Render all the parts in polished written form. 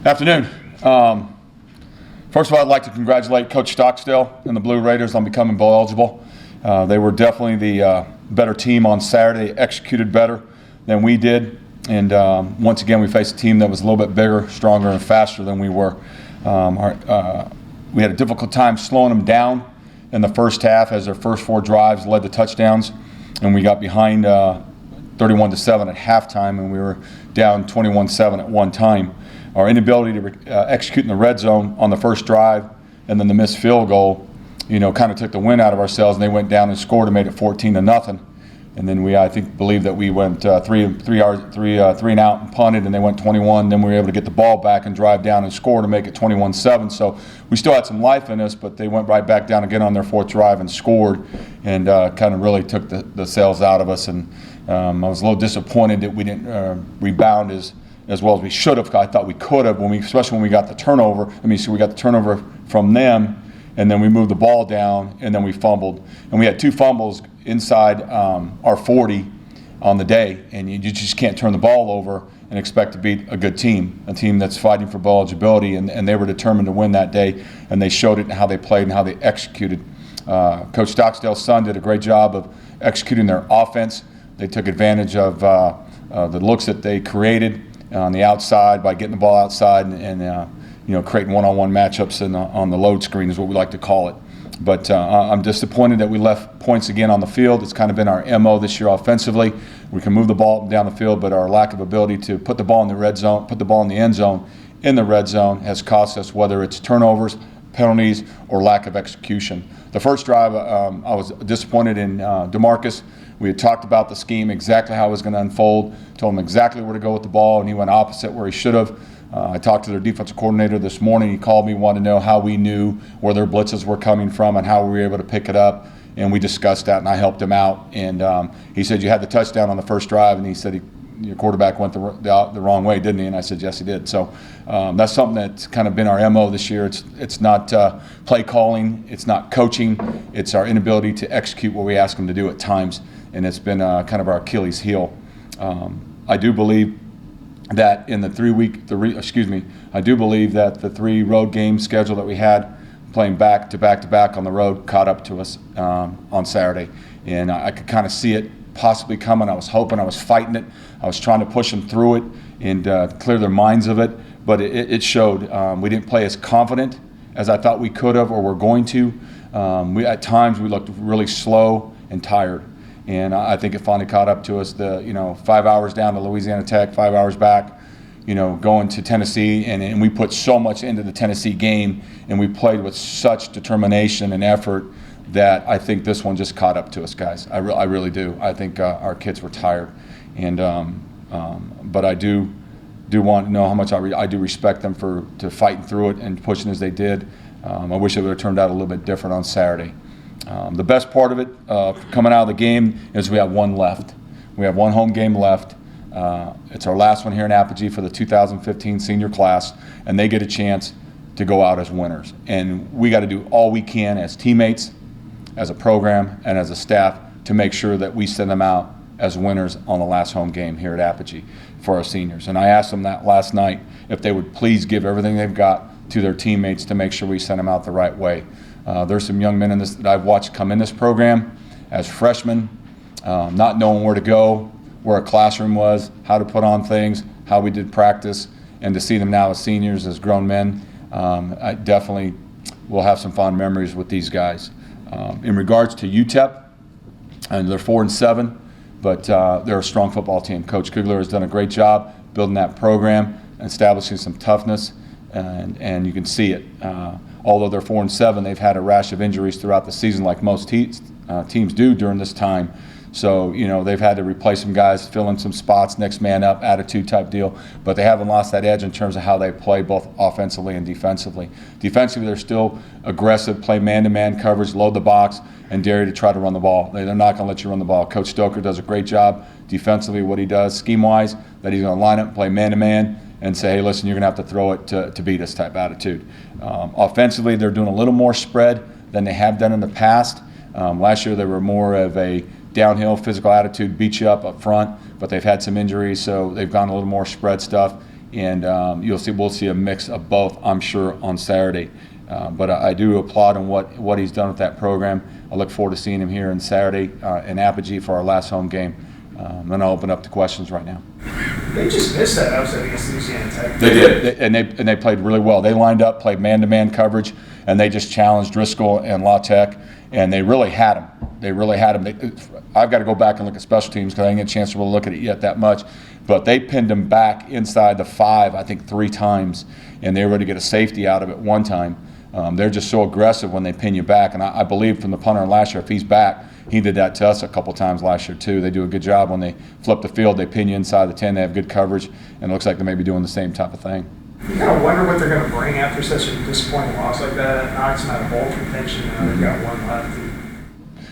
Afternoon. First of all, I'd like to congratulate Coach Stockstill and the Blue Raiders on becoming bowl eligible. They were definitely the better team on Saturday, executed better than we did. And once again, we faced a team that was a little bit bigger, stronger, and faster than we were. We had a difficult time slowing them down in the first half as their first 4 drives led to touchdowns. And we got behind 31-7 at halftime, and we were down 21-7 at one time. Our inability to execute in the red zone on the first drive and then the missed field goal, kind of took the wind out of ourselves, and they went down and scored and made it 14-0. And then we, I think, believe that we went three and out and punted, and they went 21. Then we were able to get the ball back and drive down and score to make it 21-7. So we still had some life in us, but they went right back down again on their 4th drive and scored, and kind of really took the sails out of us. And I was a little disappointed that we didn't rebound as well as we should have. I thought we could have, especially when we got the turnover. So we got the turnover from them, and then we moved the ball down, and then we fumbled. And we had 2 fumbles inside our 40 on the day, and you just can't turn the ball over and expect to beat a good team, a team that's fighting for bowl eligibility, and they were determined to win that day, and they showed it in how they played and how they executed. Coach Stockstill's son did a great job of executing their offense. They took advantage of the looks that they created on the outside by getting the ball outside and creating one-on-one matchups on the load screen is what we like to call it. But I'm disappointed that we left points again on the field. It's kind of been our MO this year offensively. We can move the ball down the field, but our lack of ability to put the ball in the red zone, put the ball in the end zone, in the red zone has cost us, whether it's turnovers, penalties, or lack of execution. The first drive, I was disappointed in DeMarcus. We had talked about the scheme, exactly how it was going to unfold, told him exactly where to go with the ball, and he went opposite where he should have. I talked to their defensive coordinator this morning. He called me, wanted to know how we knew where their blitzes were coming from and how we were able to pick it up. And we discussed that, and I helped him out. And he said, "You had the touchdown on the first drive," and he said, "Your quarterback went the wrong way, didn't he?" And I said, "Yes, he did." So that's something that's kind of been our MO this year. It's not play calling, it's not coaching, it's our inability to execute what we ask them to do at times, and it's been kind of our Achilles heel. I do believe that in the 3 road game schedule that we had, playing back to back on the road, caught up to us on Saturday, and I could kind of see it possibly coming. I was hoping, I was fighting it, I was trying to push them through it and clear their minds of it, but it showed. We didn't play as confident as I thought we could have or were going to. At times we looked really slow and tired. And I think it finally caught up to us. 5 hours down to Louisiana Tech, 5 hours back, going to Tennessee, and we put so much into the Tennessee game, and we played with such determination and effort that I think this one just caught up to us, guys. I really do. I think our kids were tired, and but I do want to know how much I do respect them to fighting through it and pushing as they did. I wish it would have turned out a little bit different on Saturday. The best part of it coming out of the game is we have one left. We have one home game left. It's our last one here in Apogee for the 2015 senior class, and they get a chance to go out as winners. And we got to do all we can as teammates, as a program, and as a staff to make sure that we send them out as winners on the last home game here at Apogee for our seniors. And I asked them that last night, if they would please give everything they've got to their teammates to make sure we send them out the right way. There's some young men in this that I've watched come in this program as freshmen, not knowing where to go, where a classroom was, how to put on things, how we did practice, and to see them now as seniors, as grown men, I definitely will have some fond memories with these guys. In regards to UTEP, and they're 4-7, but they're a strong football team. Coach Kugler has done a great job building that program, establishing some toughness, and you can see it. Although they're 4-7, they've had a rash of injuries throughout the season, like most teams do during this time. So, they've had to replace some guys, fill in some spots, next man up, attitude type deal. But they haven't lost that edge in terms of how they play both offensively and defensively. Defensively, they're still aggressive, play man-to-man coverage, load the box, and dare you to try to run the ball. They're not going to let you run the ball. Coach Stoker does a great job defensively, what he does, scheme-wise, that he's going to line up and play man-to-man and say, hey, listen, you're going to have to throw it to beat us type attitude. Offensively, they're doing a little more spread than they have done in the past. Last year, they were more of a downhill physical attitude, beat you up front, but they've had some injuries, so they've gone a little more spread stuff. and we'll see a mix of both, I'm sure, on Saturday. But I do applaud him what he's done with that program. I look forward to seeing him here on Saturday in Apogee for our last home game. And I'll open up to questions right now. They just missed that upset against Louisiana Tech. They did, and they played really well. They lined up, played man-to-man coverage, and they just challenged Driscoll and La Tech, and they really had him. I've got to go back and look at special teams because I didn't get a chance to really look at it yet that much. But they pinned him back inside the 5, I think 3 times, and they were able to get a safety out of it one time. They're just so aggressive when they pin you back, and I believe from the punter last year, if he's back, he did that to us a couple times last year too. They do a good job when they flip the field. They pin you inside the 10. They have good coverage, and it looks like they may be doing the same type of thing. You kind of wonder what they're going to bring after such a disappointing loss like that. Knox not a bowl contention. They've got one left.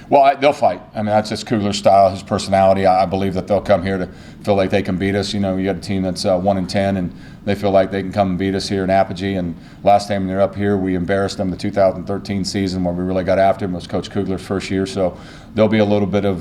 Well, they'll fight. I mean, that's just Kugler's style, his personality. I believe that they'll come here to feel like they can beat us. You got a team that's 1-10, and they feel like they can come and beat us here in Apogee. And last time they're up here, we embarrassed them the 2013 season where we really got after them. It was Coach Kugler's first year. So there'll be a little bit of,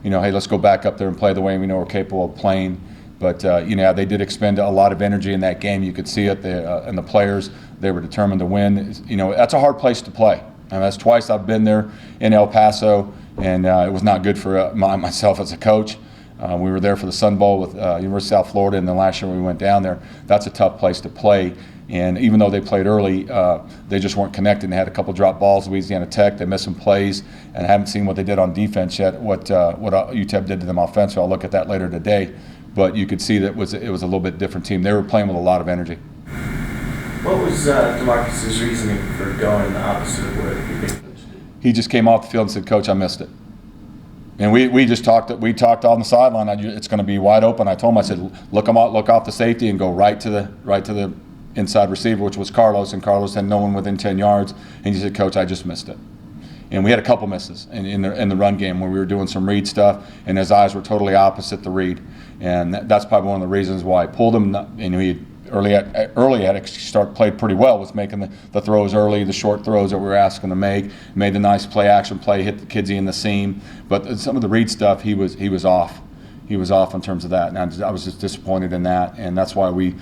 hey, let's go back up there and play the way we know we're capable of playing. But, they did expend a lot of energy in that game. You could see it, and the players, they were determined to win. That's a hard place to play. And that's twice I've been there in El Paso, and it was not good for myself as a coach. We were there for the Sun Bowl with University of South Florida, and then last year we went down there. That's a tough place to play. And even though they played early, they just weren't connecting. They had a couple drop balls, Louisiana Tech. They missed some plays, and I haven't seen what they did on defense yet, what UTEP did to them offensively. I'll look at that later today. But you could see that it was a little bit different team. They were playing with a lot of energy. What was DeMarcus's reasoning for going the opposite of what he did? He just came off the field and said, "Coach, I missed it." And we just talked. We talked on the sideline. It's going to be wide open. I told him, I said, look off the safety and go right to the inside receiver, which was Carlos. And Carlos had no one within 10 yards. And he said, "Coach, I just missed it." And we had a couple misses in the run game where we were doing some read stuff, and his eyes were totally opposite the read. And that's probably one of the reasons why I pulled him. And he early had played pretty well, was making the throws early, the short throws that we were asking to make, made the nice play action play, hit the kidsy in the seam. But some of the read stuff, he was off. He was off in terms of that, and I was just disappointed in that. And that's why we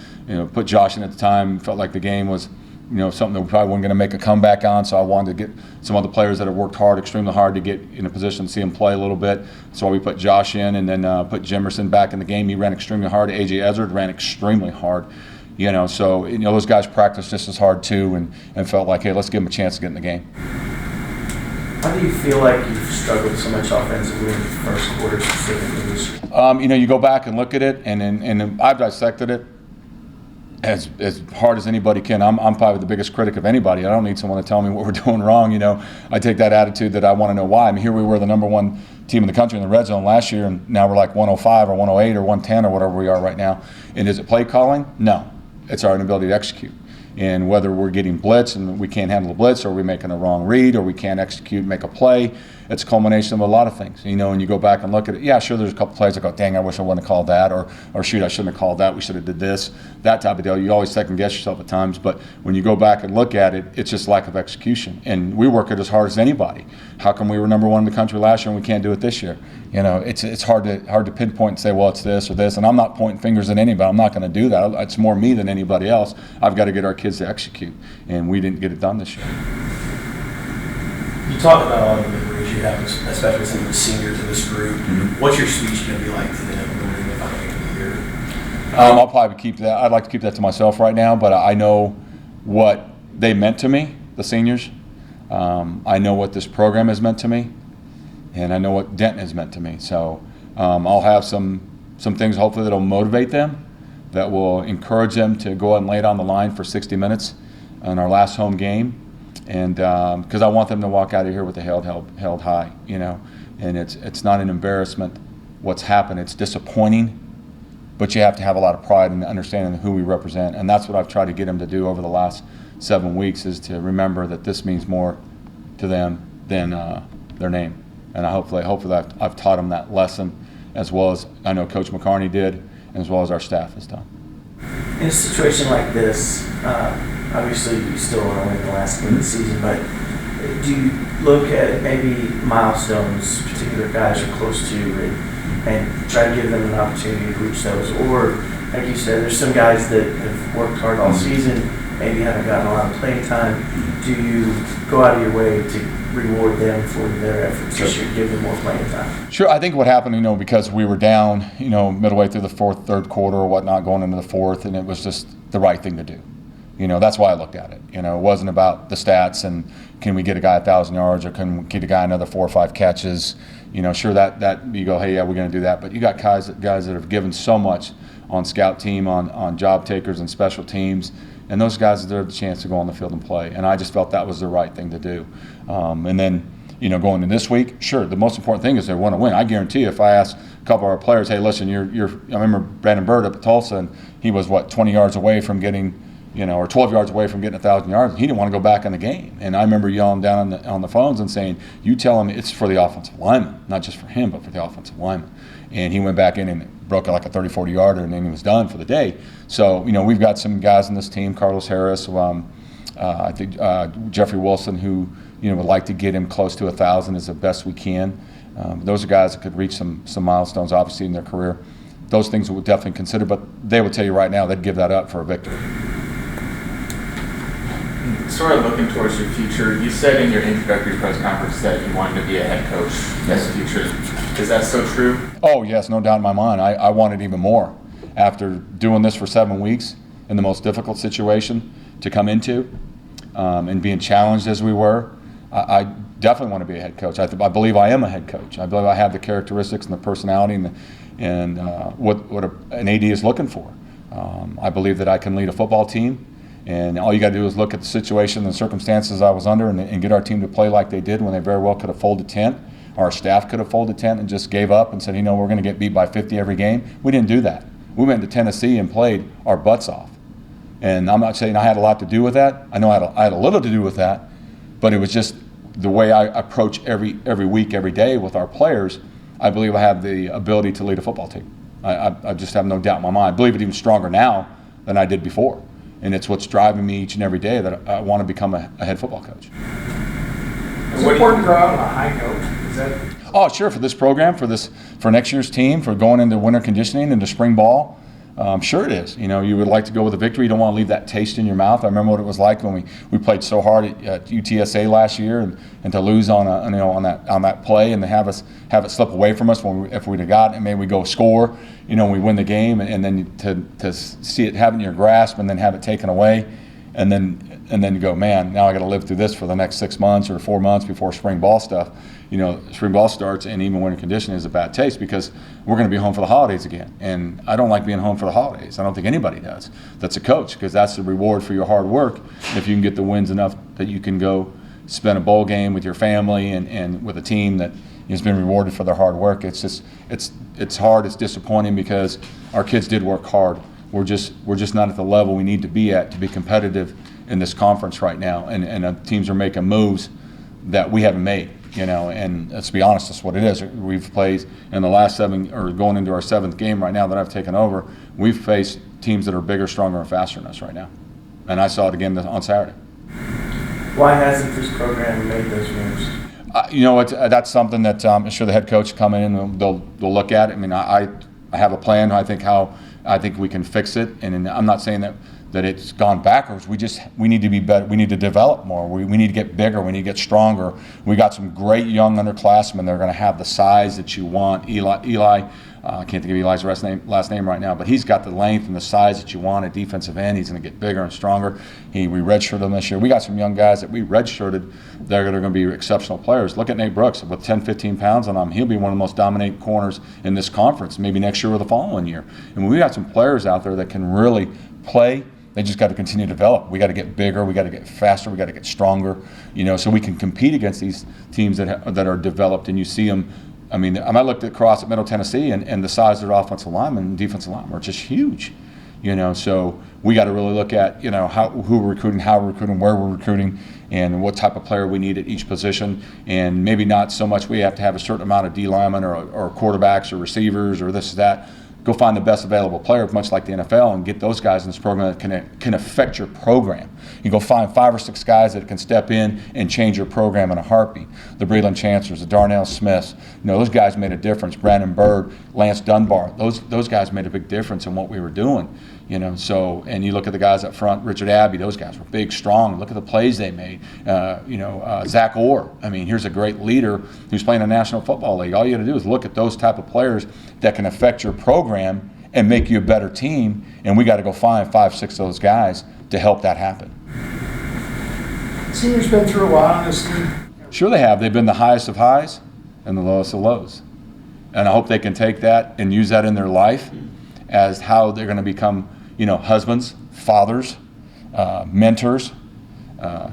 put Josh in at the time. Felt like the game was something that we probably weren't going to make a comeback on, so I wanted to get some other players that have worked extremely hard to get in a position to see him play a little bit. So we put Josh in, and then put Jimerson back in the game. He ran extremely hard. A.J. Ezzard ran extremely hard. So those guys practiced just as hard too, and felt like, hey, let's give them a chance to get in the game. How do you feel like you've struggled so much offensively in the first quarter specifically? You go back and look at it, and I've dissected it as hard as anybody can. I'm probably the biggest critic of anybody. I don't need someone to tell me what we're doing wrong. I take that attitude that I want to know why. I mean, here we were the number 1 team in the country in the red zone last year, and now we're like 105 or 108 or 110 or whatever we are right now. And is it play calling? No. It's our inability to execute. And whether we're getting blitz and we can't handle the blitz, or we're making a wrong read, or we can't execute and make a play, it's a culmination of a lot of things. And you go back and look at it, yeah, sure, there's a couple plays I go, dang, I wish I wouldn't have called that, or shoot, I shouldn't have called that, we should have did this, that type of deal. You always second guess yourself at times, but when you go back and look at it, it's just lack of execution. And we work it as hard as anybody. How come we were number 1 in the country last year and we can't do it this year? It's hard to pinpoint and say, well, it's this or this. And I'm not pointing fingers at anybody. I'm not going to do that. It's more me than anybody else. I've got to get our kids to execute, and we didn't get it done this year. You talk about all the memories you have, especially some of the seniors in this group. Mm-hmm. What's your speech going to be like to them during the final game of the year? I'll probably keep that. I'd like to keep that to myself right now, but I know what they meant to me, the seniors. I know what this program has meant to me, and I know what Denton has meant to me. So I'll have some things hopefully that'll motivate them, that will encourage them to go out and lay it on the line for 60 minutes in our last home game. And because I want them to walk out of here with the head held high, and it's not an embarrassment what's happened. It's disappointing, but you have to have a lot of pride in understanding who we represent, and that's what I've tried to get them to do over the last 7 weeks, is to remember that this means more to them than their name. And hopefully I've taught them that lesson, as well as I know Coach McCarney did, and as well as our staff has done. In a situation like this, obviously you still want to win the last game of the season, but do you look at maybe milestones particular guys are close to and try to give them an opportunity to reach those? Or like you said, there's some guys that have worked hard all season, maybe haven't gotten a lot of playing time. Do you go out of your way to reward them for their efforts this year, give them more playing time? Sure, I think what happened, because we were down, midway through the third quarter or whatnot, going into the fourth, and it was just the right thing to do. That's why I looked at it. It wasn't about the stats and can we get a guy 1,000 yards or can we get a guy another 4 or 5 catches. Sure that you go, hey, yeah, we're going to do that. But you got guys that have given so much on scout team, on job takers and special teams, and those guys deserve the chance to go on the field and play. And I just felt that was the right thing to do. And then, going into this week, sure, the most important thing is they want to win. I guarantee you, if I ask a couple of our players, hey, listen, I remember Brandon Bird up at Tulsa, and he was 20 yards away from getting, or 12 yards away from getting 1,000 yards. He didn't want to go back in the game. And I remember yelling down on the phones and saying, you tell him it's for the offensive lineman, not just for him, but for the offensive lineman. And he went back in and broke it like a 30, 40 yarder, and then he was done for the day. So, we've got some guys in this team, Carlos Harris, I think Jeffrey Wilson, who, would like to get him close to 1,000 as the best we can. Those are guys that could reach some milestones, obviously, in their career. Those things we'll definitely consider, but they would tell you right now they'd give that up for a victory. Sort of looking towards your future, you said in your introductory press conference that you wanted to be a head coach in the future. Is that still true? Oh, yes, no doubt in my mind. I wanted even more. After doing this for 7 weeks in the most difficult situation to come into and being challenged as we were, I definitely want to be a head coach. I believe I am a head coach. I believe I have the characteristics and the personality and what an AD is looking for. I believe that I can lead a football team. And all you got to do is look at the situation and the circumstances I was under and get our team to play like they did when they very well could have folded tent. Our staff could have folded tent and just gave up and said, we're going to get beat by 50 every game. We didn't do that. We went to Tennessee and played our butts off. And I'm not saying I had a lot to do with that. I know I had a little to do with that, but it was just the way I approach every week, every day with our players. I believe I have the ability to lead a football team. I just have no doubt in my mind. I believe it even stronger now than I did before. And it's what's driving me each and every day that I want to become a head football coach. It's important to go out on a high note. Is that? Oh, sure. For this program, for next year's team, for going into winter conditioning, into spring ball, sure it is. You would like to go with a victory. You don't want to leave that taste in your mouth. I remember what it was like when we played so hard at UTSA last year, and to lose on that play and to have it slip away from us if we'd have gotten it, maybe we go score. We win the game, and then to see it have it in your grasp and then have it taken away, and then you go, man, now I got to live through this for the next 6 months or 4 months before spring ball stuff. Spring ball starts, and even winter conditioning is a bad taste because we're going to be home for the holidays again. And I don't like being home for the holidays. I don't think anybody does. That's a coach, because that's the reward for your hard work. If you can get the wins enough that you can go spend a bowl game with your family and with a team that has been rewarded for their hard work. It's just it's hard. It's disappointing because our kids did work hard. We're just not at the level we need to be at to be competitive in this conference right now. And teams are making moves that we haven't made. And let's be honest, that's what it is. We've played in the last 7, or going into our 7th game right now that I've taken over, we've faced teams that are bigger, stronger, and faster than us right now. And I saw it again on Saturday. Why hasn't this program made those moves? That's something that I'm sure the head coach come in and they'll look at it. I mean, I have a plan. I think we can fix it. And I'm not saying that it's gone backwards. We need to be better. We need to develop more. We need to get bigger. We need to get stronger. We got some great young underclassmen that are going to have the size that you want. Eli, I can't think of Eli's last name right now, but he's got the length and the size that you want at defensive end. He's going to get bigger and stronger. We redshirted him this year. We got some young guys that we redshirted that are going to be exceptional players. Look at Nate Brooks with 10, 15 pounds on him. He'll be one of the most dominant corners in this conference, maybe next year or the following year. And we got some players out there that can really play. They just got to continue to develop. We got to get bigger. We got to get faster. We got to get stronger. So we can compete against these teams that are developed. And you see them. I mean, I looked across at Middle Tennessee, and the size of their offensive linemen and defensive linemen are just huge. So we got to really look at who we're recruiting, how we're recruiting, where we're recruiting, and what type of player we need at each position. And maybe not so much we have to have a certain amount of D linemen or quarterbacks or receivers or this or that. Go find the best available player, much like the NFL, and get those guys in this program that can affect your program. You go find 5 or 6 guys that can step in and change your program in a heartbeat. The Breland Chancellors, the Darnell Smiths, those guys made a difference. Brandon Bird, Lance Dunbar, those guys made a big difference in what we were doing. So, and you look at the guys up front, Richard Abbey, those guys were big, strong. Look at the plays they made. Zach Orr, here's a great leader who's playing in the National Football League. All you got to do is look at those type of players that can affect your program and make you a better team, and we got to go find 5, 6 of those guys to help that happen. Seniors been through a lot on this team. Sure they have. They've been the highest of highs and the lowest of lows. And I hope they can take that and use that in their life as how they're going to become husbands, fathers, mentors,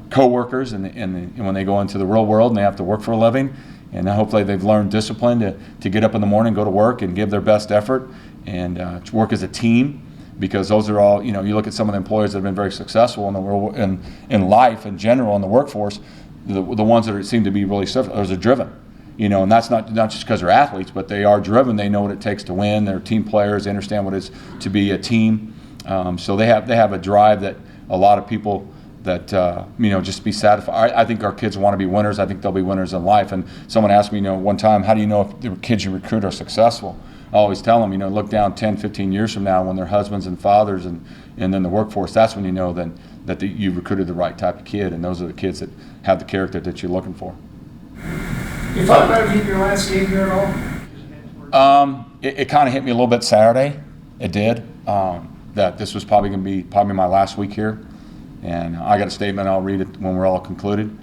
co-workers, and when they go into the real world and they have to work for a living. And hopefully they've learned discipline to get up in the morning, go to work, and give their best effort, and to work as a team. Because those are all, you look at some of the employees that have been very successful in the world, in life in general, in the workforce, the ones that seem to be really successful, those are driven. And that's not just because they're athletes, but they are driven. They know what it takes to win. They're team players. They understand what it is to be a team. So they have a drive that a lot of people that just be satisfied. I think our kids want to be winners. I think they'll be winners in life. And someone asked me, one time, how do you know if the kids you recruit are successful? I always tell them, look down 10, 15 years from now when they're husbands and fathers and then the workforce. That's when you know that you recruited the right type of kid, and those are the kids that have the character that you're looking for. You thought about getting your last game here at all? It kind of hit me a little bit Saturday. It did. That this was probably going to be my last week here. And I got a statement. I'll read it when we're all concluded.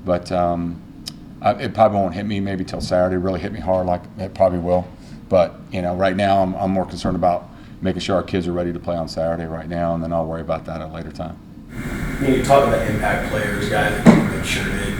But it probably won't hit me maybe till Saturday. Really hit me hard like it probably will. But, right now I'm more concerned about making sure our kids are ready to play on Saturday right now, and then I'll worry about that at a later time. You talk about impact players, guys that can make sure that.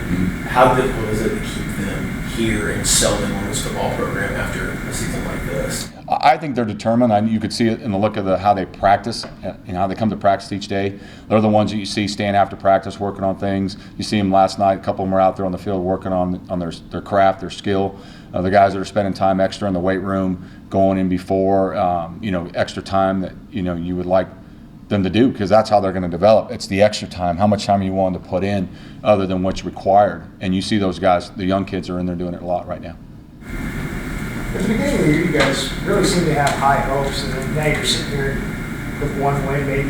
How difficult is it to keep them here and sell them on this football program after a season like this? I think they're determined. You could see it in the look of how they practice, how they come to practice each day. They're the ones that you see staying after practice working on things. You see them last night. A couple of them were out there on the field working on their craft, their skill. The guys that are spending time extra in the weight room, going in before, extra time that you would like them to do, because that's how they're going to develop. It's the extra time. How much time are you willing to put in other than what's required? And you see those guys, the young kids are in there doing it a lot right now. At the beginning of the year, you guys really seem to have high hopes, and then now you're sitting here with one win. Maybe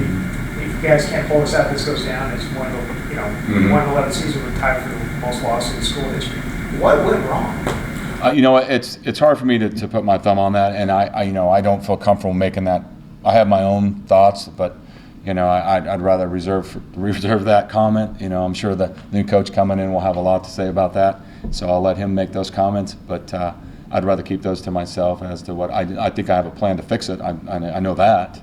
if you guys can't pull this out, this goes down as one of the 1-11 season with tied for the most losses in school history. What went wrong? It's hard for me to put my thumb on that, and I don't feel comfortable making that. I have my own thoughts, but I'd rather reserve that comment. I'm sure the new coach coming in will have a lot to say about that, so I'll let him make those comments. But I'd rather keep those to myself as to what I think I have a plan to fix it. I know that.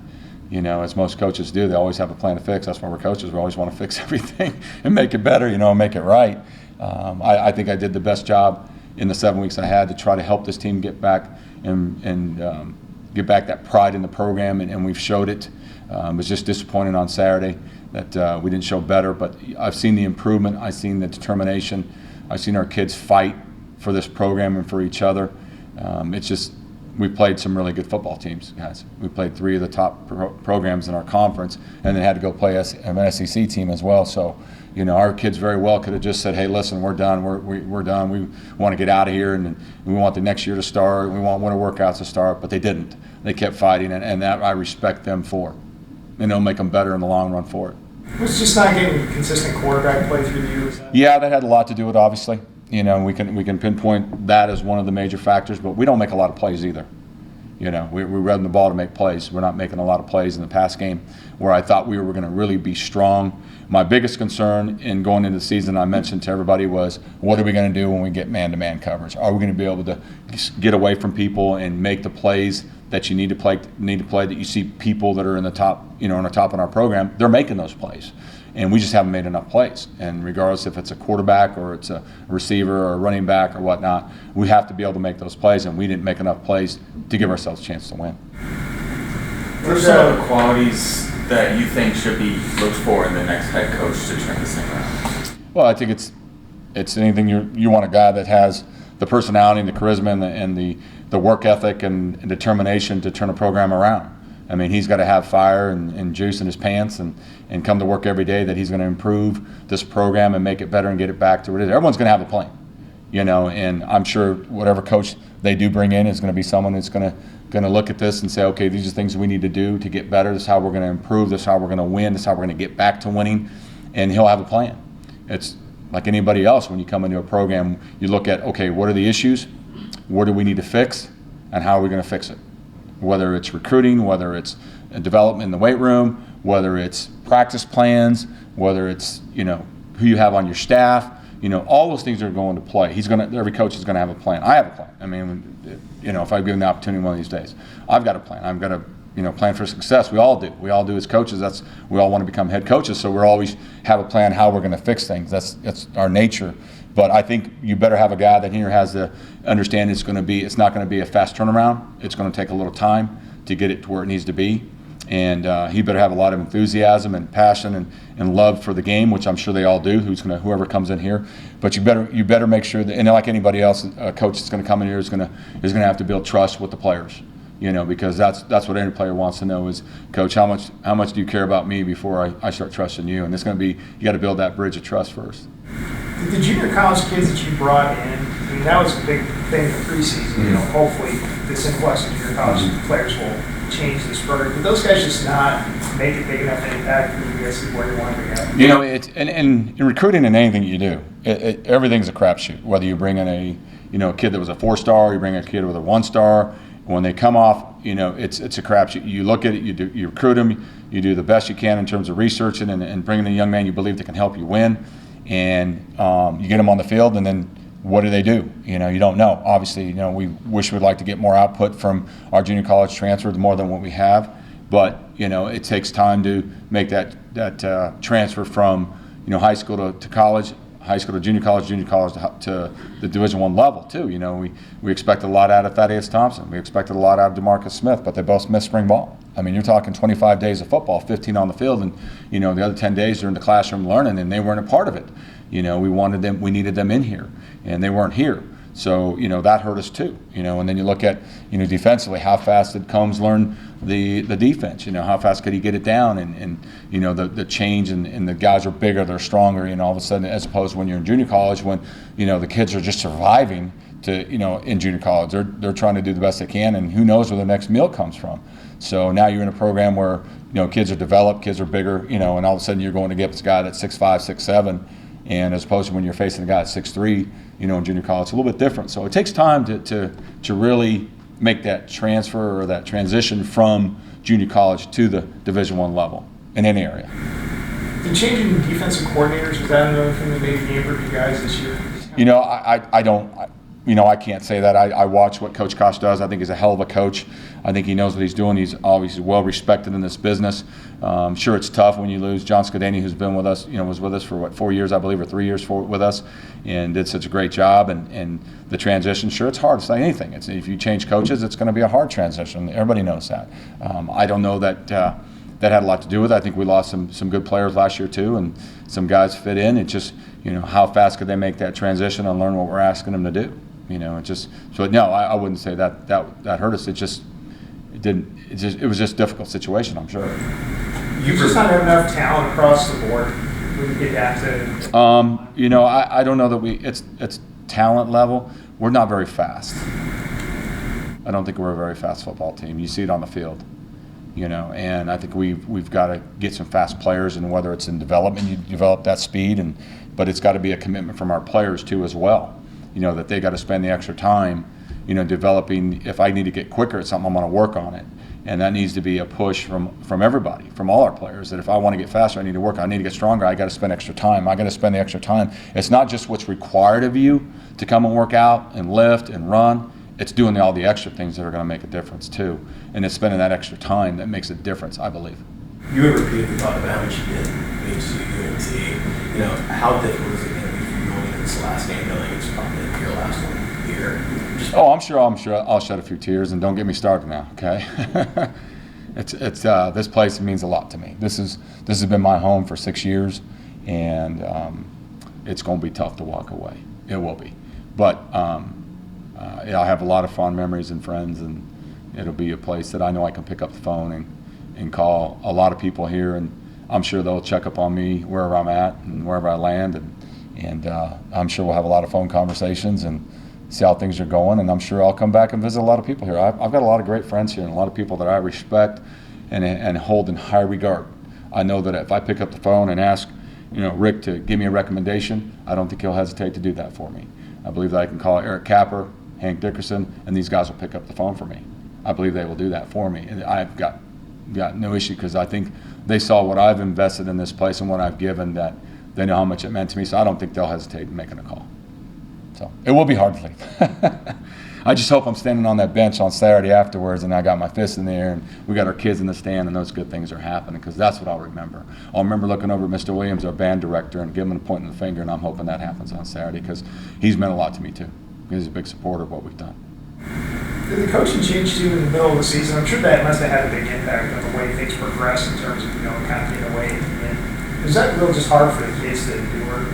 As most coaches do, they always have a plan to fix. That's why we're coaches. We always want to fix everything and make it better, and make it right. I think I did the best job in the 7 weeks I had to try to help this team get back and get back that pride in the program, and we've showed it. It was just disappointing on Saturday that we didn't show better, but I've seen the improvement. I've seen the determination. I've seen our kids fight for this program and for each other. It's just we played some really good football teams, guys. We played 3 of the top programs in our conference, and then had to go play an SEC team as well. So, our kids very well could have just said, "Hey, listen, we're done. We're done. We want to get out of here, and we want the next year to start. We want winter workouts to start." But they didn't. They kept fighting, and that I respect them for. And it'll make them better in the long run for it. Was just not getting consistent quarterback play through you? Yeah, that had a lot to do with it, obviously. We can pinpoint that as one of the major factors, but we don't make a lot of plays either. We run the ball to make plays. We're not making a lot of plays in the pass game where I thought we were going to really be strong. My biggest concern in going into the season, I mentioned to everybody, was what are we going to do when we get man-to-man coverage? Are we going to be able to get away from people and make the plays that you need to play, that you see people that are in the top, on the top in our program, they're making those plays. And we just haven't made enough plays. And regardless if it's a quarterback or it's a receiver or a running back or whatnot, we have to be able to make those plays, and we didn't make enough plays to give ourselves a chance to win. What are some of the qualities that you think should be looked for in the next head coach to turn this thing around? Well, I think it's anything you want a guy that has the personality and the charisma and the work ethic and determination to turn a program around. I mean, he's got to have fire and juice in his pants and come to work every day that he's going to improve this program and make it better and get it back to what it is. Everyone's going to have a plan, you know, and I'm sure whatever coach they do bring in is going to be someone that's going to look at this and say, okay, these are things we need to do to get better. This is how we're going to improve. This is how we're going to win. This is how we're going to get back to winning. And he'll have a plan. It's like anybody else. When you come into a program, you look at, okay, what are the issues? What do we need to fix? And how are we going to fix it? Whether it's recruiting, whether it's development in the weight room, whether it's practice plans, whether it's, you know, who you have on your staff, you know, all those things are going to play. Every coach is going to have a plan. I have a plan. I mean, you know, if I'm given the opportunity one of these days, I've got a plan. I've got a, you know, plan for success. We all do. We all do as coaches. We all want to become head coaches, so we're always have a plan how we're going to fix things. That's our nature. But I think you better have a guy that here has the understanding it's not going to be a fast turnaround. It's going to take a little time to get it to where it needs to be. And he better have a lot of enthusiasm and passion and love for the game, which I'm sure they all do. Whoever comes in here, but you better make sure that, and like anybody else, a coach that's going to come in here is going to have to build trust with the players. You know, because that's what any player wants to know is, Coach, how much do you care about me before I start trusting you? And it's going to be, you got to build that bridge of trust first. The junior college kids that you brought in, I mean, that was a big thing in the preseason. You know, hopefully this influx of junior college players will change this program. But those guys just not make a big enough impact for you guys to where you want to go. You know, and in recruiting and anything you do, everything's a crapshoot. Whether you bring in a kid that was a 4-star, you bring a kid with a 1-star. When they come off, you know, it's a crapshoot. You look at it, you recruit them, you do the best you can in terms of researching and bringing a young man you believe that can help you win, and you get them on the field, and then what do they do? You know, you don't know. Obviously, you know, we wish we'd like to get more output from our junior college transfers, more than what we have, but you know, it takes time to make that transfer from, you know, high school to college. High school to junior college to the Division I level too. You know, we expected a lot out of Thaddeus Thompson. We expected a lot out of DeMarcus Smith, but they both missed spring ball. I mean, you're talking 25 days of football, 15 on the field, and you know the other 10 days they're in the classroom learning, and they weren't a part of it. You know, we needed them in here, and they weren't here. So, you know, that hurt us too. You know, and then you look at, you know, defensively, how fast did Combs learn the defense? You know, how fast could he get it down? And you know, the change and the guys are bigger, they're stronger, you know, all of a sudden, as opposed to when you're in junior college, when, you know, the kids are just surviving to, you know, in junior college. They're trying to do the best they can, and who knows where the next meal comes from. So now you're in a program where, you know, kids are developed, kids are bigger, you know, and all of a sudden you're going to get this guy that's 6'5", 6'7", and as opposed to when you're facing a guy at 6'3", you know, in junior college, it's a little bit different. So it takes time to really make that transfer or that transition from junior college to the Division I level in any area. The changing defensive coordinators, was that another thing that made the game for you guys this year? You know, I can't say that. I watch what Coach Koch does. I think he's a hell of a coach. I think he knows what he's doing. He's obviously well respected in this business. Sure, it's tough when you lose John Scudani, who's been with us, you know, was with us for 4 years, I believe, or 3 years with us, and did such a great job. And the transition, sure, it's hard. It's like anything. If you change coaches, it's going to be a hard transition. Everybody knows that. I don't know that that had a lot to do with it. I think we lost some good players last year too, and some guys fit in. It's just, you know, how fast could they make that transition and learn what we're asking them to do? You know, it just, so no, I wouldn't say that hurt us. It was just a difficult situation, I'm sure. You just not have enough talent across the board when you get down to. You know, I don't know that it's talent level. We're not very fast. I don't think we're a very fast football team. You see it on the field, you know, and I think we've got to get some fast players, and whether it's in development, you develop that speed, but it's got to be a commitment from our players too as well. You know, that they got to spend the extra time, you know, developing. If I need to get quicker at something, I'm going to work on it. And that needs to be a push from everybody, from all our players, that if I want to get faster, I need to work. I need to get stronger. I got to spend extra time. I got to spend the extra time. It's not just what's required of you to come and work out and lift and run. It's doing all the extra things that are going to make a difference too. And it's spending that extra time that makes a difference, I believe. You have repeatedly talked about how much you did HCU, UNT. You know, how difficult is it going to be for you going into this last game, knowing it's probably your last one here? Oh, I'm sure I'll shed a few tears, and don't get me started now, okay? It's this place means a lot to me. This has been my home for 6 years, and it's going to be tough to walk away. It will be, but I have a lot of fond memories and friends, and it'll be a place that I know I can pick up the phone and call a lot of people here, and I'm sure they'll check up on me wherever I'm at and wherever I land, and I'm sure we'll have a lot of phone conversations and see how things are going, and I'm sure I'll come back and visit a lot of people here. I've got a lot of great friends here and a lot of people that I respect and hold in high regard. I know that if I pick up the phone and ask, Rick to give me a recommendation, I don't think he'll hesitate to do that for me. I believe that I can call Eric Capper, Hank Dickerson, and these guys will pick up the phone for me. I believe they will do that for me, and I've got no issue, because I think they saw what I've invested in this place and what I've given, that they know how much it meant to me, so I don't think they'll hesitate in making a call. So it will be hard to leave. I just hope I'm standing on that bench on Saturday afterwards, and I got my fist in the air, and we got our kids in the stand, and those good things are happening, because that's what I'll remember. I'll remember looking over at Mr. Williams, our band director, and giving him a point in the finger, and I'm hoping that happens on Saturday, because he's meant a lot to me too. He's a big supporter of what we've done. Did the coaching change too in the middle of the season? I'm sure that must have had a big impact on the way things progress in terms of, kind of getting away. And is that really just hard for the kids to endure?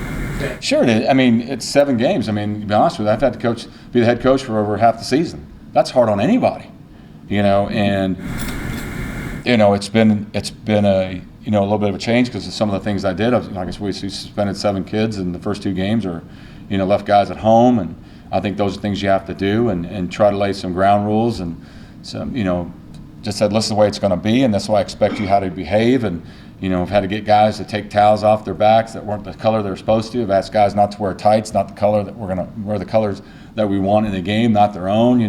Sure it is. I mean, it's 7 games. I mean, to be honest with you, I've had to be the head coach for over half the season. That's hard on anybody, and it's been a a little bit of a change because of some of the things I did. I guess we suspended 7 kids in the first 2 games, or left guys at home, and I think those are things you have to do, and try to lay some ground rules, and some just said, this is the way it's going to be, and that's why I expect you how to behave. And I've had to get guys to take towels off their backs that weren't the color they're supposed to. I've asked guys not to wear tights, not the color that we're going to wear, the colors that we want in the game, not their own.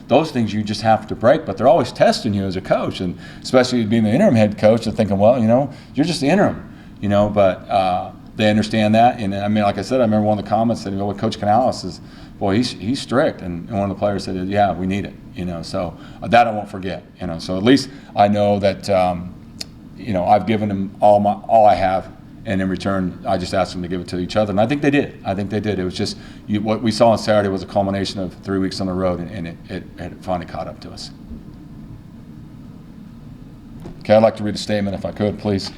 Those things you just have to break, but they're always testing you as a coach, and especially being the interim head coach, and thinking, well, you're just the interim, but they understand that. And I mean, like I said, I remember one of the comments said, what Coach Canales is, boy, he's strict, and one of the players said, yeah, we need it, so that I won't forget, so at least I know that I've given them all I have, and in return I just asked them to give it to each other, and I think they did. It was just what we saw on Saturday was a culmination of 3 weeks on the road, and it finally caught up to us. Okay, I'd like to read a statement if I could, please.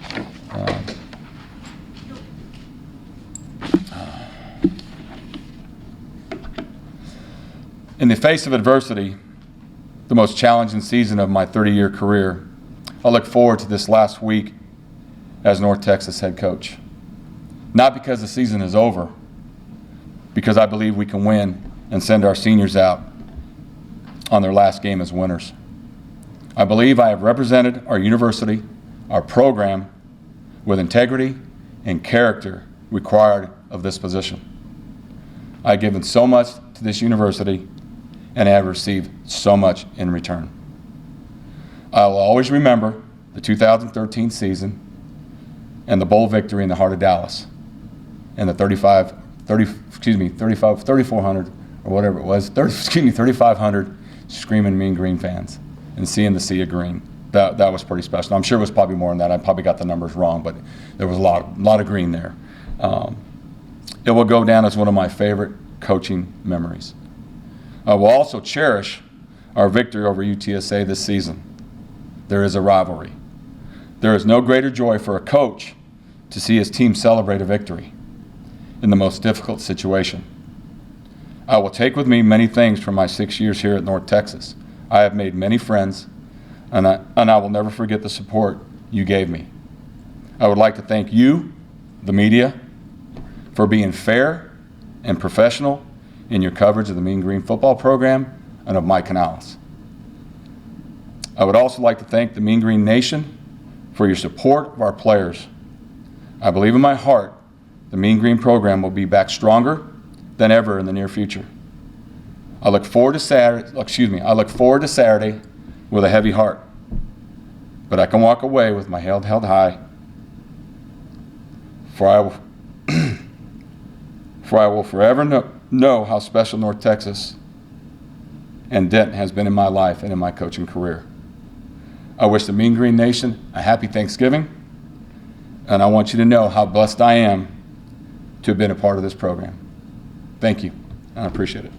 In the face of adversity, the most challenging season of my 30-year career, I look forward to this last week as North Texas head coach. Not because the season is over, because I believe we can win and send our seniors out on their last game as winners. I believe I have represented our university, our program, with integrity and character required of this position. I have given so much to this university, and I have received so much in return. I will always remember the 2013 season and the bowl victory in the heart of Dallas, and the 3,400 or whatever it was, 3,500 screaming Mean Green fans, and seeing the sea of green. That was pretty special. I'm sure it was probably more than that. I probably got the numbers wrong, but there was a lot of green there. It will go down as one of my favorite coaching memories. I will also cherish our victory over UTSA this season. There is a rivalry. There is no greater joy for a coach to see his team celebrate a victory in the most difficult situation. I will take with me many things from my 6 years here at North Texas. I have made many friends, and I will never forget the support you gave me. I would like to thank you, the media, for being fair and professional in your coverage of the Mean Green football program and of Mike Canales. I would also like to thank the Mean Green Nation for your support of our players. I believe in my heart the Mean Green program will be back stronger than ever in the near future. I look forward to Saturday with a heavy heart, but I can walk away with my head held high, for I will forever know how special North Texas and Denton has been in my life and in my coaching career. I wish the Mean Green Nation a happy Thanksgiving, and I want you to know how blessed I am to have been a part of this program. Thank you, and I appreciate it.